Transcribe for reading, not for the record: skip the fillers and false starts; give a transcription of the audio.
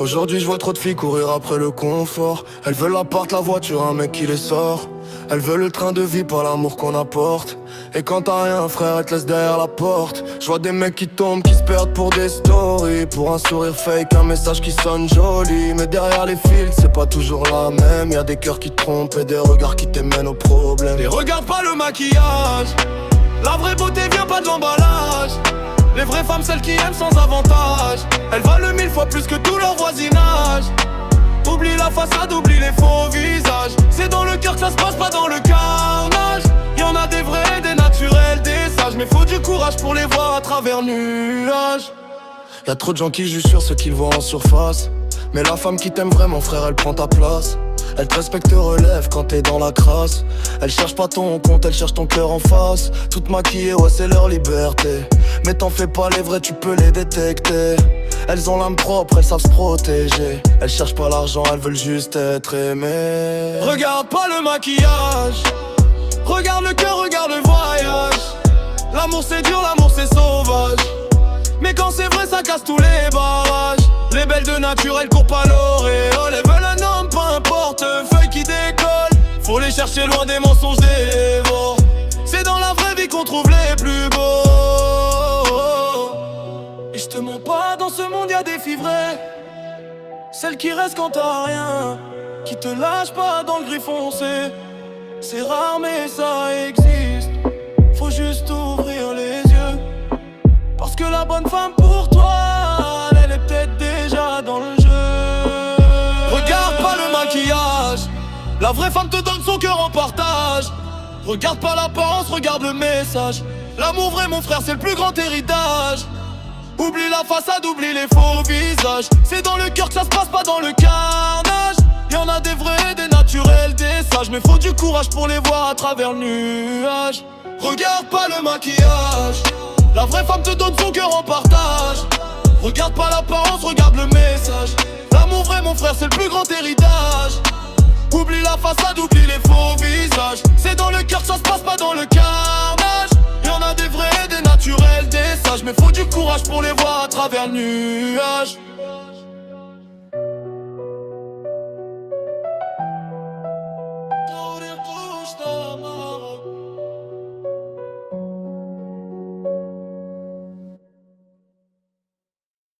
Aujourd'hui je vois trop de filles courir après le confort. Elles veulent l'appart, la voiture, un mec qui les sort. Elles veulent le train de vie, pas l'amour qu'on apporte. Et quand t'as rien frère, elles te laissent derrière la porte. Je vois des mecs qui tombent, qui se perdent pour des stories. Pour un sourire fake, un message qui sonne joli. Mais derrière les fils, c'est pas toujours la même. Y'a des cœurs qui te trompent et des regards qui t'emmènent au problème. Et regarde pas le maquillage, la vraie beauté vient pas de l'emballage. Les vraies femmes, celles qui aiment sans avantage. Elles valent 1000 fois plus que tout leur voisinage. Oublie la façade, oublie les faux visages. C'est dans le cœur que ça se passe, pas dans le carnage. Y'en a des vrais, des naturels, des sages. Mais faut du courage pour les voir à travers nuages. Y'a trop de gens qui jugent sur ce qu'ils voient en surface. Mais la femme qui t'aime vraiment frère, elle prend ta place. Elle te respecte, te relève quand t'es dans la crasse. Elle cherche pas ton compte, elle cherche ton cœur en face. Toute maquillée, ouais c'est leur liberté. Mais t'en fais pas, les vrais tu peux les détecter. Elles ont l'âme propre, elles savent se protéger. Elles cherchent pas l'argent, elles veulent juste être aimées. Regarde pas le maquillage, regarde le cœur, regarde le voyage. L'amour c'est dur, l'amour c'est sauvage. Mais quand c'est vrai ça casse tous les barrages. Les belles de nature elles courent pas l'auréole. Elles veulent un homme, pas un portefeuille qui décolle. Faut les chercher loin des mensonges dévorants. C'est dans la vraie vie qu'on trouve les plus beaux. Et je te mens pas, dans ce monde y'a des filles vraies. Celles qui restent quand t'as rien, qui te lâchent pas dans le gris foncé. C'est rare mais ça existe. Faut juste ouvrir les yeux. Parce que la bonne femme pour toi, elle est peut-être déjà dans le jeu. Regarde pas le maquillage, la vraie femme te donne son cœur en partage. Regarde pas l'apparence, regarde le message. L'amour vrai mon frère c'est le plus grand héritage. Oublie la façade, oublie les faux visages. C'est dans le cœur que ça se passe, pas dans le carnage. Y'en a des vrais, des naturels, des sages. Mais faut du courage pour les voir à travers le nuage. Regarde pas le maquillage, la vraie femme te donne son cœur en partage. Regarde pas l'apparence, regarde le message. L'amour vrai mon frère c'est le plus grand héritage. Oublie la façade, oublie les faux visages. C'est dans le cœur que ça se passe, pas dans le carnage. Y'en a des vrais, des naturels, des sages. Mais faut du courage pour les voir à travers le nuage.